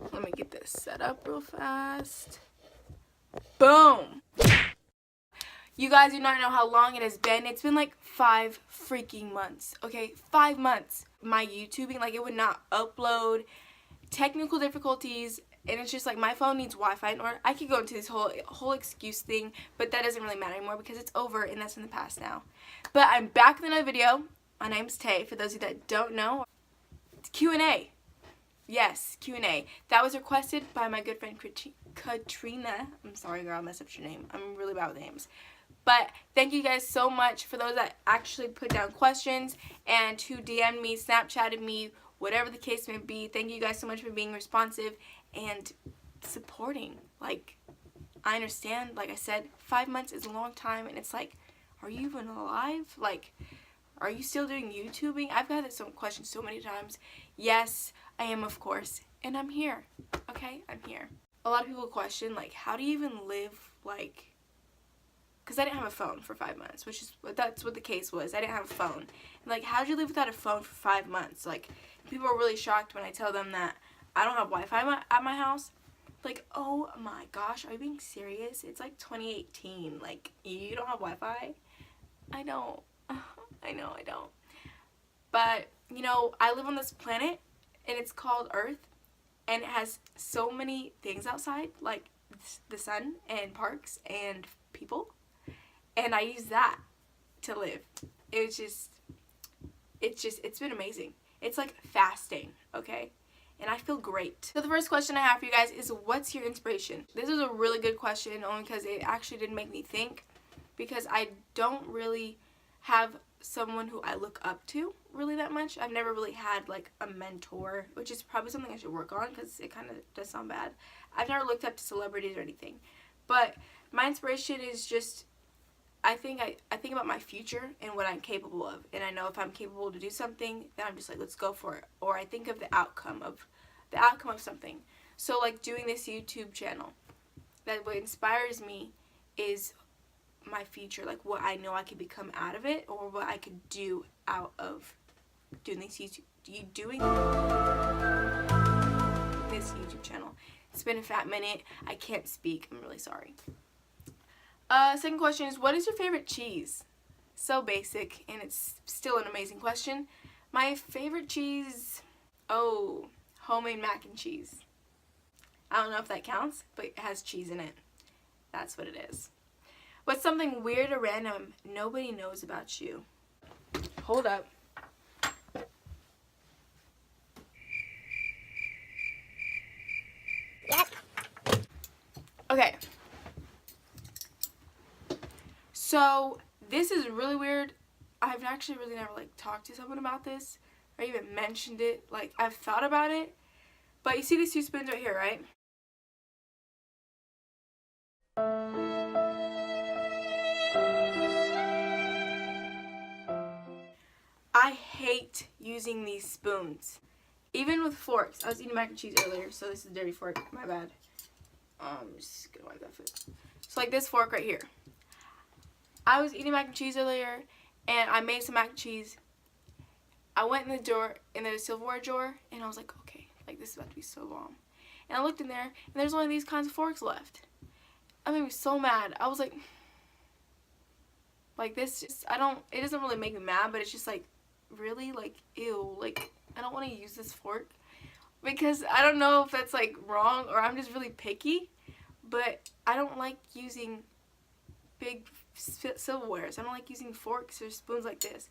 Let me get this set up real fast. Boom! You guys do not know how long it has been. It's been like 5 freaking months, okay? 5 months. My YouTubing, like, it would not upload. Technical difficulties, and it's just like my phone needs Wi-Fi, or I could go into this whole excuse thing, but that doesn't really matter anymore because it's over and that's in the past now. But I'm back with another video. My name's Tay, for those of you that don't know. It's Q&A. Yes, Q&A. That was requested by my good friend Katrina. I'm sorry, girl, I messed up your name. I'm really bad with names. But thank you guys so much for those that actually put down questions and who DM'd me, Snapchatted me, whatever the case may be. Thank you guys so much for being responsive and supporting. Like, I understand, like I said, 5 months is a long time, and it's like, are you even alive? Like, are you still doing YouTubing? I've got this question so many times. Yes, I am, of course, and I'm here. Okay, I'm here. A lot of people question, like, how do you even live, like, because I didn't have a phone for 5 months, that's what the case was. I didn't have a phone. And, like, how did you live without a phone for 5 months? Like, people are really shocked when I tell them that I don't have Wi-Fi at my house. Like, oh my gosh, are you being serious? It's like 2018. Like, you don't have Wi-Fi? I don't. I know I don't. But, you know, I live on this planet, and it's called Earth, and it has so many things outside, like the sun and parks and people. And I use that to live. It's been amazing. It's like fasting, okay? And I feel great. So the first question I have for you guys is, what's your inspiration? This is a really good question, only because it actually did make me think, because I don't really have someone who I look up to really that much. I've never really had like a mentor, which is probably something I should work on because it kind of does sound bad. I've never looked up to celebrities or anything. But my inspiration is just, I think about my future and what I'm capable of, and I know if I'm capable to do something, then I'm just like, let's go for it. Or I think of the outcome of something. So like doing this YouTube channel, that what inspires me is my future, like what I know I could become out of it, or what I could do out of doing this YouTube channel. It's been a fat minute. I can't speak. I'm really sorry. Second question is, what is your favorite cheese? So basic, and it's still an amazing question. My favorite cheese, homemade mac and cheese. I don't know if that counts, but it has cheese in it. That's what it is. What's something weird or random nobody knows about you? Hold up. Okay. So, this is really weird. I've actually really never, like, talked to someone about this, or even mentioned it. Like, I've thought about it, but you see these 2 spoons right here, right? I hate using these spoons. Even with forks. I was eating mac and cheese earlier, so this is a dirty fork. My bad. I'm just gonna wipe that food. So, like this fork right here. I was eating mac and cheese earlier, and I made some mac and cheese. I went in the silverware drawer, and I was like, okay, like this is about to be so bomb. And I looked in there, and there's only these kinds of forks left. I made me so mad. I was like this just, it doesn't really make me mad, but it's just like, really? Like, ew, like, I don't want to use this fork. Because I don't know if that's like wrong, or I'm just really picky, but I don't like using big silverwares. I don't like using forks or spoons like this.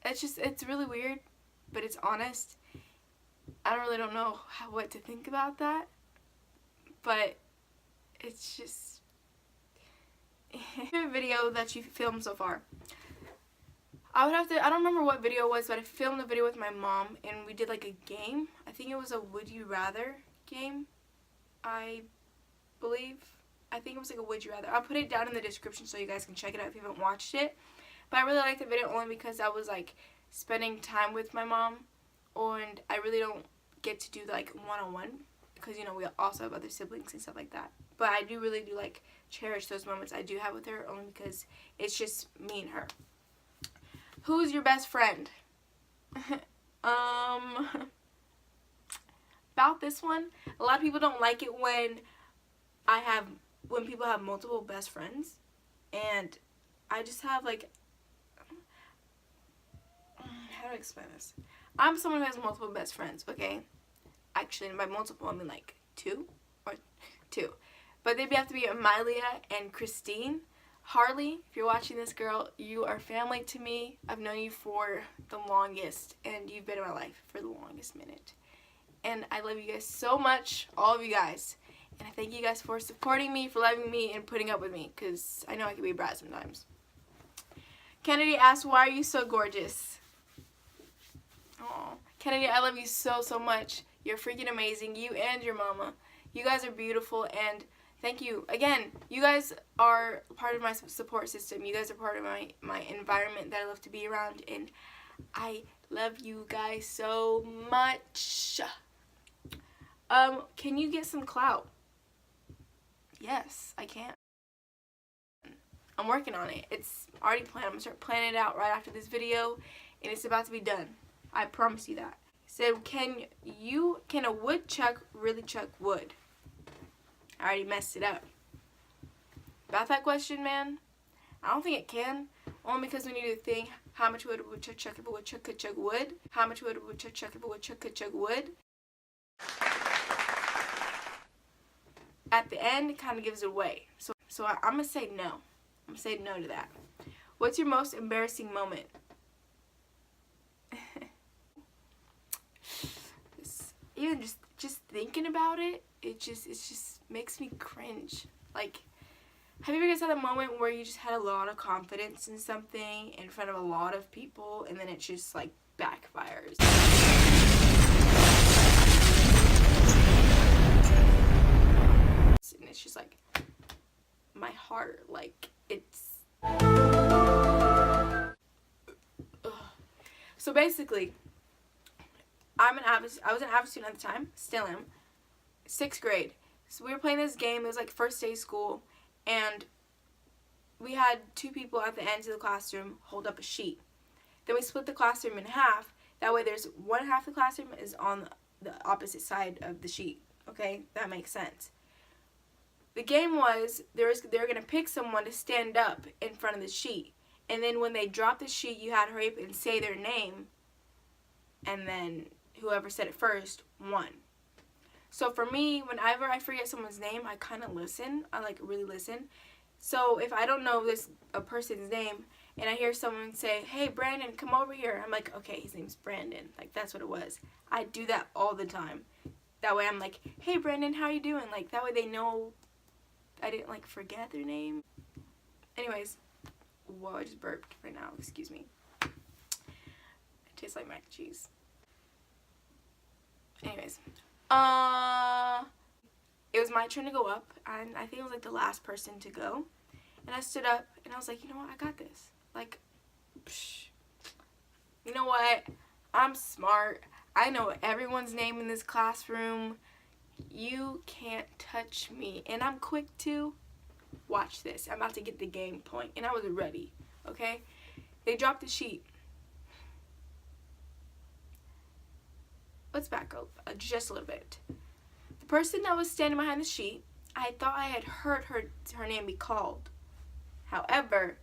It's really weird, but it's honest. I don't know what to think about that, but it's just a video that you filmed so far. I don't remember what video it was, but I filmed a video with my mom, and we did like a game. I think it was a Would You Rather game, I believe. I think it was like a Would You Rather. I'll put it down in the description so you guys can check it out if you haven't watched it. But I really liked the video only because I was like spending time with my mom, and I really don't get to do like one-on-one because, you know, we also have other siblings and stuff like that. But I do really like cherish those moments I do have with her, only because it's just me and her. Who's your best friend? about this one, a lot of people don't like it when people have multiple best friends, and I just have like, how do I explain this? I'm someone who has multiple best friends, okay? Actually, by multiple, I mean like two. But they'd have to be Emilia and Christine. Harley, if you're watching this, girl, you are family to me. I've known you for the longest, and you've been in my life for the longest minute. And I love you guys so much, all of you guys. And I thank you guys for supporting me, for loving me, and putting up with me, because I know I can be a brat sometimes. Kennedy asked, why are you so gorgeous? Aw, Kennedy, I love you so, so much. You're freaking amazing. You and your mama. You guys are beautiful, and thank you. Again, you guys are part of my support system. You guys are part of my environment that I love to be around, and I love you guys so much. Can you get some clout? Yes, I can. I'm working on it. It's already planned. I'm going to start planning it out right after this video, and it's about to be done. I promise you that. So, can a woodchuck really chuck wood? I already messed it up. About that question, man, I don't think it can. Only because when you do the thing, how much wood a woodchuck chuck if a woodchuck could chuck wood? How much wood a woodchuck chuck if a woodchuck could chuck wood? At the end, it kind of gives it away. So I'm going to say no. I'm going to say no to that. What's your most embarrassing moment? Even just thinking about it, it just makes me cringe. Like, have you ever guys had a moment where you just had a lot of confidence in something in front of a lot of people, and then it just like backfires? And it's just like my heart, like it's. Ugh. So basically, I was an avid student at the time, still am. 6th grade. So we were playing this game. It was like first day of school, and we had 2 people at the end of the classroom hold up a sheet. Then we split the classroom in half. That way there's one half of the classroom is on the opposite side of the sheet. Okay? That makes sense. The game was they were going to pick someone to stand up in front of the sheet. And then when they dropped the sheet, you had to hurry up and say their name. And then whoever said it first won. So for me, whenever I forget someone's name, I kind of listen. I like really listen. So if I don't know a person's name and I hear someone say, "Hey Brandon, come over here," I'm like, okay, his name's Brandon. Like, that's what it was. I do that all the time. That way I'm like, "Hey Brandon, how you doing?" Like, that way they know I didn't like forget their name. Anyways, whoa, I just burped right now. Excuse me. It tastes like mac and cheese. Anyways, it was my turn to go up, and I think I was like the last person to go. And I stood up, and I was like, you know what, I got this. Like, psh, you know what, I'm smart. I know everyone's name in this classroom. You can't touch me. And I'm quick too. Watch this. I'm about to get the game point. And I was ready, okay? They dropped the sheet. Let's back up just a little bit. The person that was standing behind the sheet, I thought I had heard her name be called. However,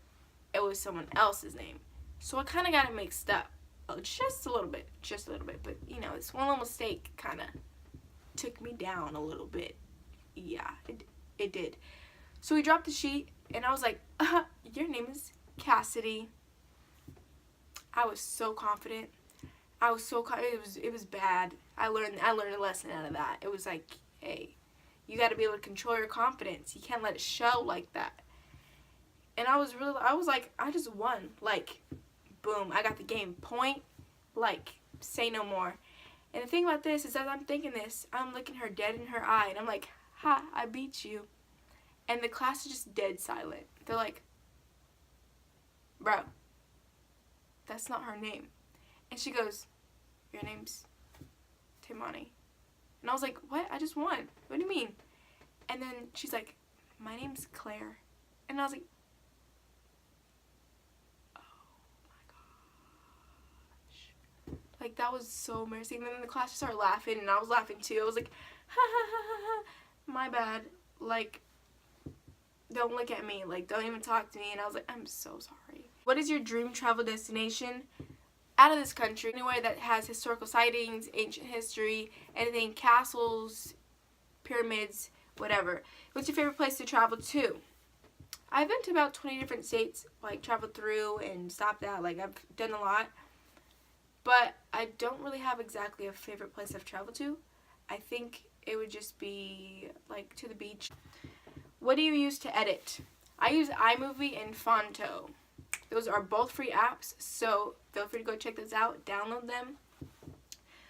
it was someone else's name. So I kind of got it mixed up. Oh, just a little bit. But, you know, this one little mistake kind of took me down a little bit. Yeah, it did. So we dropped the sheet, and I was like, your name is Cassidy. I was so confident. It was bad. I learned a lesson out of that. It was like, hey, you got to be able to control your confidence. You can't let it show like that. And I was like, I just won. Like, boom, I got the game point. Like, say no more. And the thing about this is, as I'm thinking this, I'm looking her dead in her eye, and I'm like, ha, I beat you. And the class is just dead silent. They're like, bro, that's not her name. And she goes, your name's Timani. And I was like, what? I just won. What do you mean? And then she's like, my name's Claire. And I was like, oh my gosh. Like, that was so embarrassing. And then the class just started laughing, and I was laughing too. I was like, ha ha ha ha ha, my bad. Like, don't look at me. Like, don't even talk to me. And I was like, I'm so sorry. What is your dream travel destination out of this country? Anywhere that has historical sightings, ancient history, anything, castles, pyramids, whatever. What's your favorite place to travel to? I've been to about 20 different states, like, traveled through and stopped at. Like, I've done a lot. But I don't really have exactly a favorite place I've traveled to. I think it would just be, like, to the beach. What do you use to edit? I use iMovie and Fonto. Those are both free apps, so feel free to go check those out. Download them.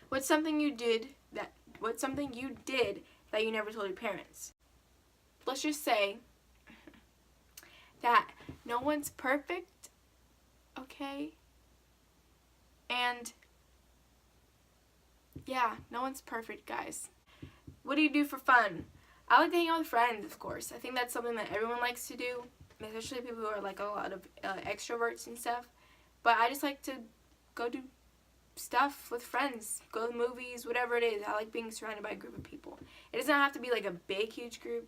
What's something you did that you never told your parents? Let's just say that no one's perfect, okay? And yeah, no one's perfect, guys. What do you do for fun? I like to hang out with friends, of course. I think that's something that everyone likes to do, especially people who are like a lot of extroverts and stuff. But I just like to go do stuff with friends, go to the movies, whatever it is. I like being surrounded by a group of people. It doesn't have to be like a big, huge group,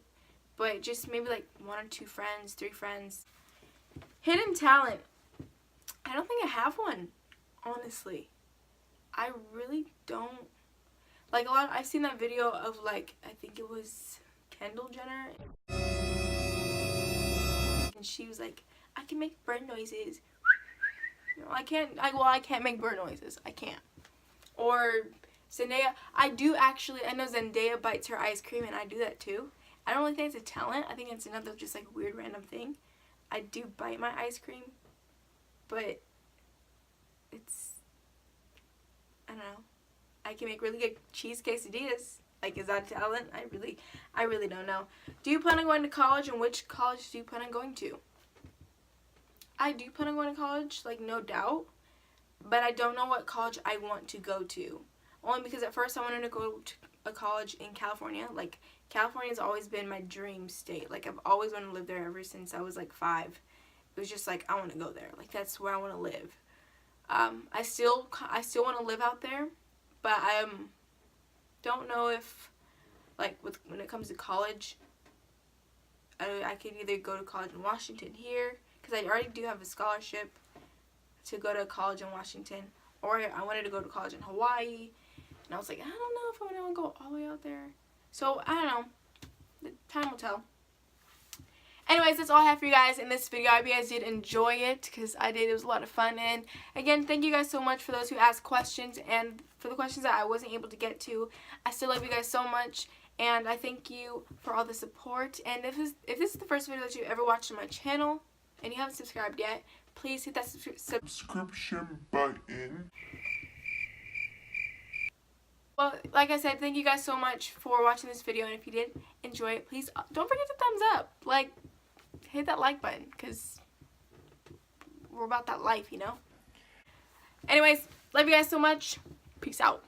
but just maybe like 1 or 2 friends, 3 friends. Hidden talent. I don't think I have one, honestly. I really don't. Like, I've seen that video of, like, I think it was Kendall Jenner, and she was like, I can make bird noises. No, I can't make bird noises. I can't. Or Zendaya, I know Zendaya bites her ice cream, and I do that too. I don't really think it's a talent. I think it's another just, like, weird random thing. I do bite my ice cream, but it's, I don't know. I can make really good cheese quesadillas. Like, is that a talent? I really don't know. Do you plan on going to college, and which college do you plan on going to? I do plan on going to college, like, no doubt. But I don't know what college I want to go to. Only because at first I wanted to go to a college in California. Like, California's always been my dream state. Like, I've always wanted to live there ever since I was, like, 5. It was just like, I want to go there. Like, that's where I want to live. I still want to live out there. But I don't know if, like, when it comes to college, I could either go to college in Washington here, because I already do have a scholarship to go to college in Washington, or I wanted to go to college in Hawaii, and I was like, I don't know if I want to go all the way out there. So, I don't know. The time will tell. Anyways, that's all I have for you guys in this video. I hope you guys did enjoy it, because I did. It was a lot of fun. And again, thank you guys so much for those who asked questions, and for the questions that I wasn't able to get to. I still love you guys so much, and I thank you for all the support. And if this is the first video that you've ever watched on my channel, and you haven't subscribed yet, please hit that subscription button. Well, like I said, thank you guys so much for watching this video, and if you did enjoy it, please don't forget to thumbs up. Like, hit that like button, because we're about that life, you know? Anyways, love you guys so much. Peace out.